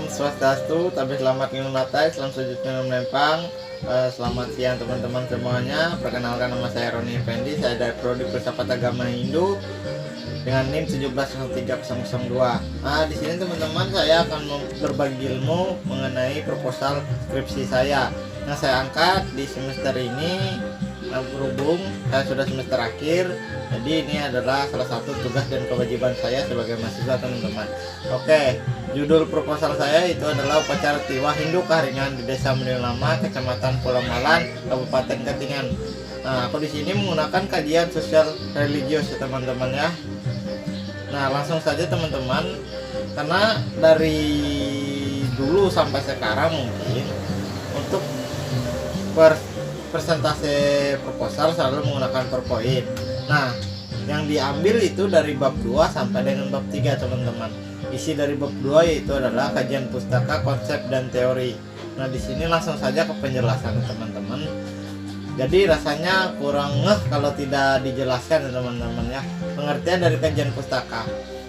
Swastiastu, Tabis Selamat Nginum Latai, Salam Sujud Minum Lempang. Selamat siang teman-teman semuanya. Perkenalkan, nama saya Roni Effendi. Saya dari Prodi Filsafat Agama Hindu dengan NIM 1703002. Nah, di sini teman-teman saya akan berbagi ilmu mengenai proposal skripsi saya yang saya angkat di semester ini. Berhubung saya sudah semester akhir, jadi ini adalah salah satu tugas dan kewajiban saya sebagai mahasiswa teman-teman. Oke, judul proposal saya itu adalah upacara Tiwa Hindu Kahringan di Desa Mendil Lama, Kecamatan Pulau Malan, Kabupaten Katingan. Nah, aku di sini menggunakan kajian sosial religius ya teman-teman ya. Nah, langsung saja teman-teman, karena dari dulu sampai sekarang mungkin untuk presentasi proposal selalu menggunakan PowerPoint. Nah, yang diambil itu dari bab 2 sampai dengan bab 3 teman-teman. Isi dari bab 2 yaitu adalah kajian pustaka, konsep dan teori. Nah, di sini langsung saja ke penjelasan teman-teman. Jadi rasanya kurang ngeh kalau tidak dijelaskan teman-teman ya. Pengertian dari kajian pustaka.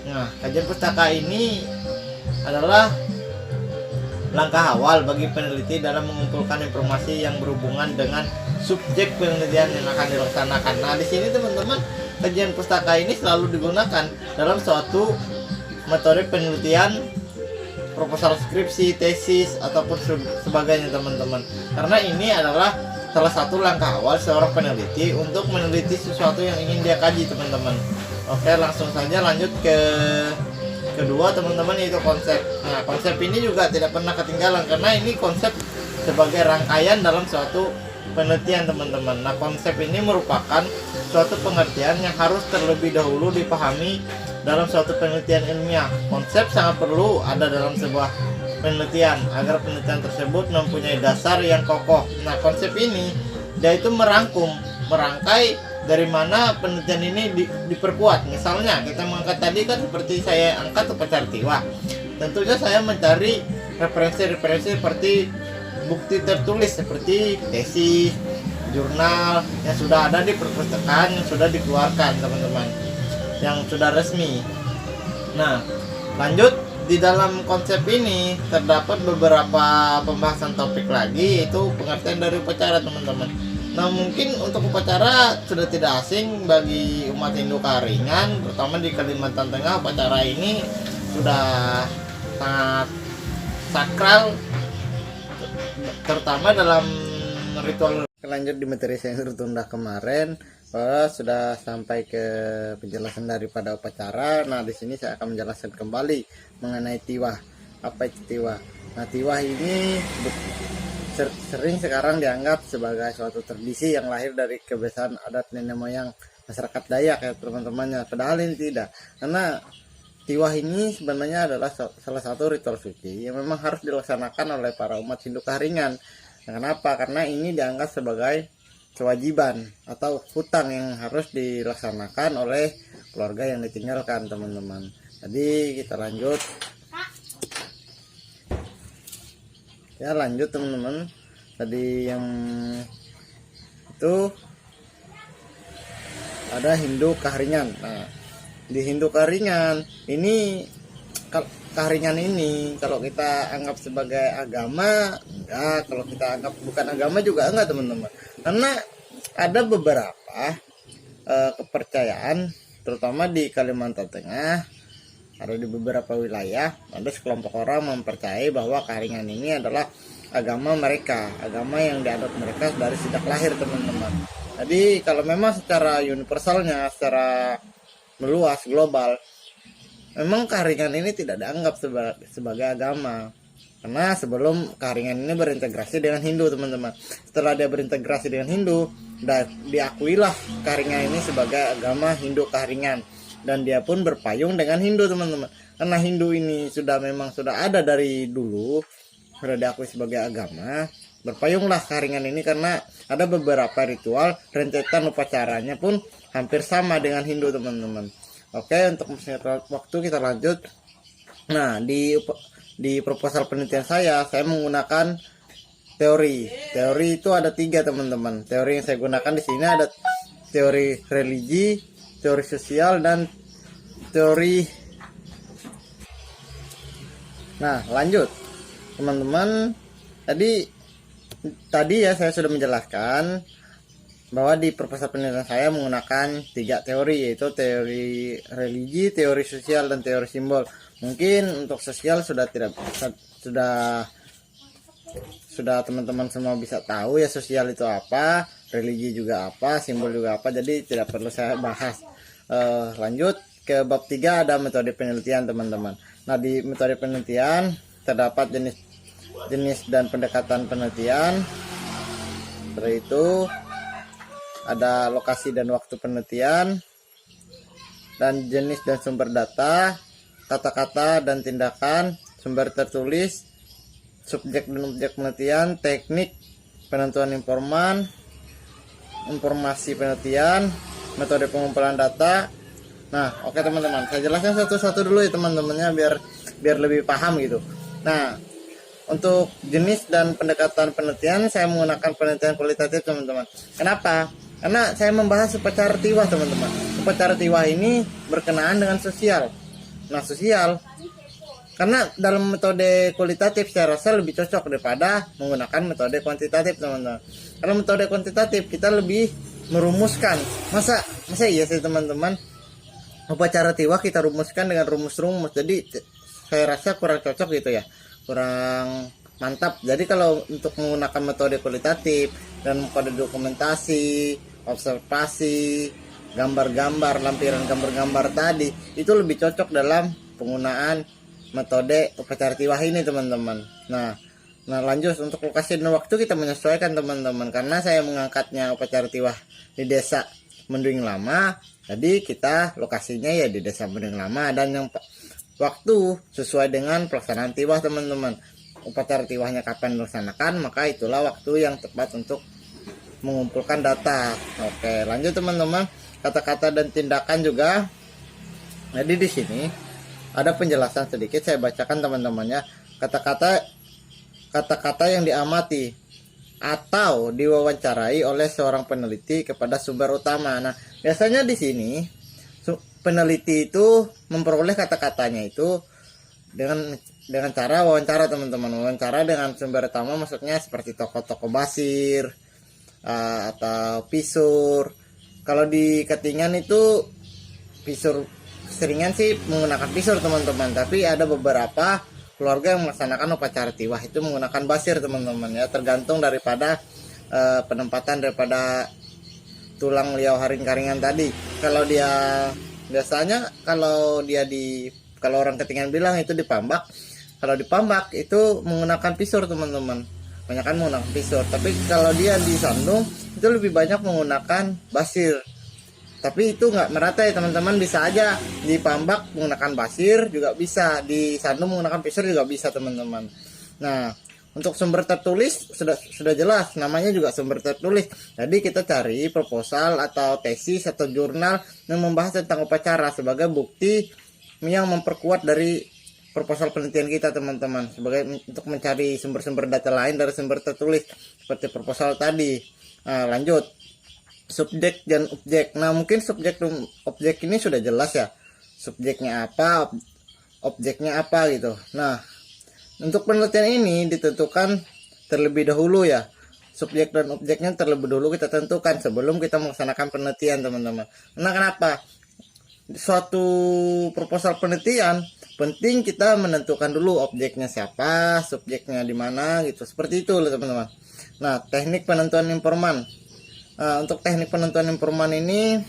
Nah, kajian pustaka ini adalah langkah awal bagi peneliti dalam mengumpulkan informasi yang berhubungan dengan subjek penelitian yang akan dilaksanakan. Nah, di sini teman-teman, kajian pustaka ini selalu digunakan dalam suatu metode penelitian, proposal skripsi, tesis ataupun sebagainya teman-teman. Karena ini adalah salah satu langkah awal seorang peneliti untuk meneliti sesuatu yang ingin dia kaji teman-teman. Oke, langsung saja lanjut ke kedua teman-teman, yaitu konsep. Nah, konsep ini juga tidak pernah ketinggalan karena ini konsep sebagai rangkaian dalam suatu penelitian teman-teman. Nah, konsep ini merupakan suatu pengertian yang harus terlebih dahulu dipahami dalam suatu penelitian ilmiah. Konsep sangat perlu ada dalam sebuah penelitian agar penelitian tersebut mempunyai dasar yang kokoh. Nah, konsep ini dia itu merangkai dari mana penelitian ini diperkuat. Misalnya kita mengangkat tadi kan seperti saya angkat upacara Tiwa. Tentunya saya mencari referensi-referensi seperti bukti tertulis seperti tesis, jurnal yang sudah ada di perpustakaan yang sudah dikeluarkan teman-teman, yang sudah resmi. Nah, lanjut, di dalam konsep ini terdapat beberapa pembahasan topik lagi, yaitu pengertian dari upacara teman-teman. Nah, mungkin untuk upacara sudah tidak asing bagi umat Hindu Kahringan, terutama di Kalimantan Tengah. Upacara ini sudah sangat sakral, terutama dalam ritual. Lanjut di materi saya yang tertunda kemarin, sudah sampai ke penjelasan daripada upacara. Nah, di sini saya akan menjelaskan kembali mengenai Tiwa. Apa itu Tiwa? Nah, Tiwa ini sering sekarang dianggap sebagai suatu tradisi yang lahir dari kebiasaan adat nenek moyang masyarakat Dayak ya teman-temannya. Padahal ini tidak, karena Tiwah ini sebenarnya adalah salah satu ritual suci yang memang harus dilaksanakan oleh para umat Hindu Kahringan. Kenapa? Karena ini dianggap sebagai kewajiban atau hutang yang harus dilaksanakan oleh keluarga yang ditinggalkan teman-teman. Jadi kita lanjut. Ya, lanjut teman-teman. Tadi yang itu ada Hindu Kahringan. Nah, di Hindu Kahringan ini, Kahringan ini kalau kita anggap sebagai agama enggak, kalau kita anggap bukan agama juga enggak teman-teman. Karena ada beberapa kepercayaan, terutama di Kalimantan Tengah, ada di beberapa wilayah, ada sekelompok orang mempercayai bahwa Kahringan ini adalah agama mereka, agama yang dianut mereka dari sejak lahir teman-teman. Jadi kalau memang secara universalnya, secara meluas global, memang Kahringan ini tidak dianggap sebagai agama. Karena sebelum Kahringan ini berintegrasi dengan Hindu teman-teman, setelah dia berintegrasi dengan Hindu, diakuilah Kahringan ini sebagai agama Hindu Kahringan. Dan dia pun berpayung dengan Hindu teman-teman. Karena Hindu ini sudah ada dari dulu, sudah diakui sebagai agama, berpayunglah Kahringan ini karena ada beberapa ritual, rentetan upacaranya pun hampir sama dengan Hindu teman-teman. Oke, untuk waktu kita lanjut. Nah, di proposal penelitian saya menggunakan teori. Teori itu ada 3 teman-teman. Teori yang saya gunakan di sini ada teori religi, teori sosial, dan teori. Nah, lanjut. teman-teman, tadi ya saya sudah menjelaskan bahwa di proposal penelitian saya menggunakan 3 teori, yaitu teori religi, teori sosial, dan teori simbol. Mungkin untuk sosial sudah teman-teman semua bisa tahu ya, sosial itu apa, religi juga apa, simbol juga apa, jadi tidak perlu saya bahas. Lanjut ke bab 3, ada metode penelitian teman-teman. Nah, di metode penelitian terdapat jenis dan pendekatan penelitian. Setelah itu ada lokasi dan waktu penelitian, dan jenis dan sumber data, kata-kata dan tindakan, sumber tertulis, subjek dan objek penelitian, teknik penentuan informasi penelitian, metode pengumpulan data. Nah, oke teman-teman, saya jelaskan satu-satu dulu ya teman-temannya, biar lebih paham gitu. Nah, untuk jenis dan pendekatan penelitian saya menggunakan penelitian kualitatif teman-teman. Kenapa? Karena saya membahas upacara tiwah teman-teman. Upacara tiwah ini berkenaan dengan sosial. Nah, sosial karena dalam metode kualitatif saya rasa lebih cocok daripada menggunakan metode kuantitatif teman-teman. Kalau metode kuantitatif kita lebih merumuskan. Masa iya sih teman-teman, upacara tiwah kita rumuskan dengan rumus-rumus, jadi saya rasa kurang cocok gitu ya, kurang mantap. Jadi kalau untuk menggunakan metode kualitatif dan metode dokumentasi, observasi, gambar-gambar, lampiran gambar-gambar tadi, itu lebih cocok dalam penggunaan metode upacara tiwah ini teman-teman. Nah lanjut untuk lokasi dan waktu kita menyesuaikan teman-teman, karena saya mengangkatnya upacara tiwah di desa Menduing Lama, jadi kita lokasinya ya di desa Menduing Lama, dan yang waktu sesuai dengan pelaksanaan tiwah teman-teman. Upacara tiwahnya kapan dilaksanakan, maka itulah waktu yang tepat untuk mengumpulkan data. Oke, lanjut teman-teman, kata-kata dan tindakan juga. Jadi di sini ada penjelasan sedikit, saya bacakan teman-temannya. Kata-kata yang diamati atau diwawancarai oleh seorang peneliti kepada sumber utama. Nah, biasanya di sini peneliti itu memperoleh kata-katanya itu dengan cara wawancara teman-teman. Wawancara dengan sumber utama maksudnya seperti tokoh-tokoh basir atau pisur. Kalau di Ketingan itu pisur, seringan sih menggunakan pisur teman-teman, tapi ada beberapa keluarga yang melaksanakan upacara tiwah itu menggunakan basir teman-teman ya, tergantung daripada penempatan daripada tulang liau haring karingan tadi. Kalau dia biasanya kalau orang Ketingan bilang itu dipambak. Kalau dipambak itu menggunakan pisur teman-teman, banyak kan menggunakan pisur. Tapi kalau dia di Sandung itu lebih banyak menggunakan basir. Tapi itu nggak merata ya teman-teman, bisa aja dipambak menggunakan basir juga bisa, di Sandung menggunakan pisur juga bisa teman-teman. Nah, untuk sumber tertulis sudah jelas, namanya juga sumber tertulis. Jadi kita cari proposal atau tesis atau jurnal yang membahas tentang upacara sebagai bukti yang memperkuat dari proposal penelitian kita teman-teman, sebagai untuk mencari sumber-sumber data lain dari sumber tertulis seperti proposal tadi. Nah, lanjut subjek dan objek. Nah, mungkin subjek dan objek ini sudah jelas ya, subjeknya apa, objeknya apa gitu. Nah, untuk penelitian ini ditentukan terlebih dahulu ya, subjek dan objeknya terlebih dahulu kita tentukan sebelum kita melaksanakan penelitian teman-teman. Nah, kenapa? Suatu proposal penelitian penting kita menentukan dulu objeknya siapa, subjeknya di mana gitu, seperti itu loh teman-teman. Nah, teknik penentuan informan. Untuk teknik penentuan informan ini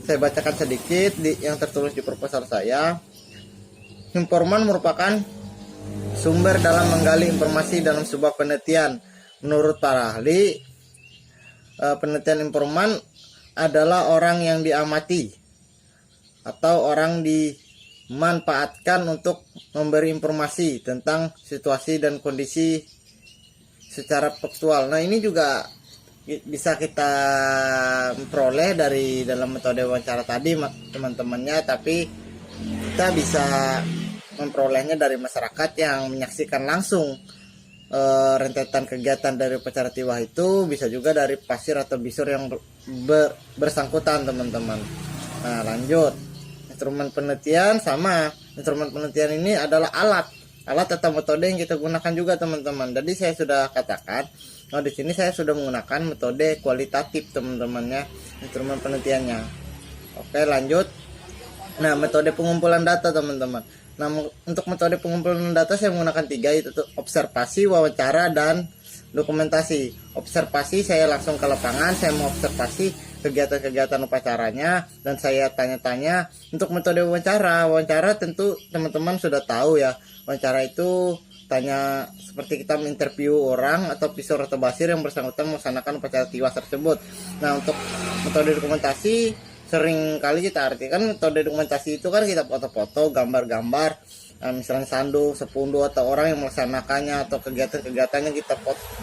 saya bacakan sedikit yang tertulis di proposal saya. Informan merupakan sumber dalam menggali informasi dalam sebuah penelitian. Menurut para ahli, penelitian informan adalah orang yang diamati atau orang dimanfaatkan untuk memberi informasi tentang situasi dan kondisi secara faktual. Nah, ini juga bisa kita peroleh dari dalam metode wawancara tadi teman-temannya, tapi kita bisa memperolehnya dari masyarakat yang menyaksikan langsung rentetan kegiatan dari upacara tiwah itu, bisa juga dari pasir atau bisur yang bersangkutan teman-teman. Nah, lanjut instrumen penelitian. Sama instrumen penelitian ini adalah alat alat atau metode yang kita gunakan juga teman-teman. Jadi saya sudah katakan, di sini saya sudah menggunakan metode kualitatif teman-temannya, instrumen penelitiannya. Oke, lanjut. Nah, metode pengumpulan data teman-teman. Nah, untuk metode pengumpulan data saya menggunakan 3, yaitu observasi, wawancara, dan dokumentasi. Observasi, saya langsung ke lapangan, saya mau observasi kegiatan-kegiatan upacaranya dan saya tanya-tanya. Untuk metode wawancara tentu teman-teman sudah tahu ya. Wawancara itu tanya seperti kita menginterview orang atau pisor atau basir yang bersangkutan melaksanakan upacara tiwas tersebut. Nah, untuk metode dokumentasi sering kali kita artikan metode dokumentasi itu kan kita foto-foto, gambar-gambar, misalnya sandu, sepundu atau orang yang melaksanakannya atau kegiatan-kegiatannya kita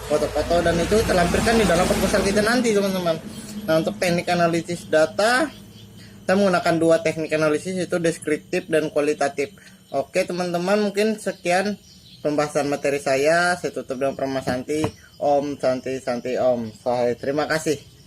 foto-foto dan itu terlampirkan di dalam proposal kita nanti teman-teman. Nah, untuk teknik analisis data kita menggunakan 2 teknik analisis, yaitu deskriptif dan kualitatif. Oke teman-teman, mungkin sekian pembahasan materi saya tutup dengan Perma Santi. Om Santi Santi Om. Terima kasih.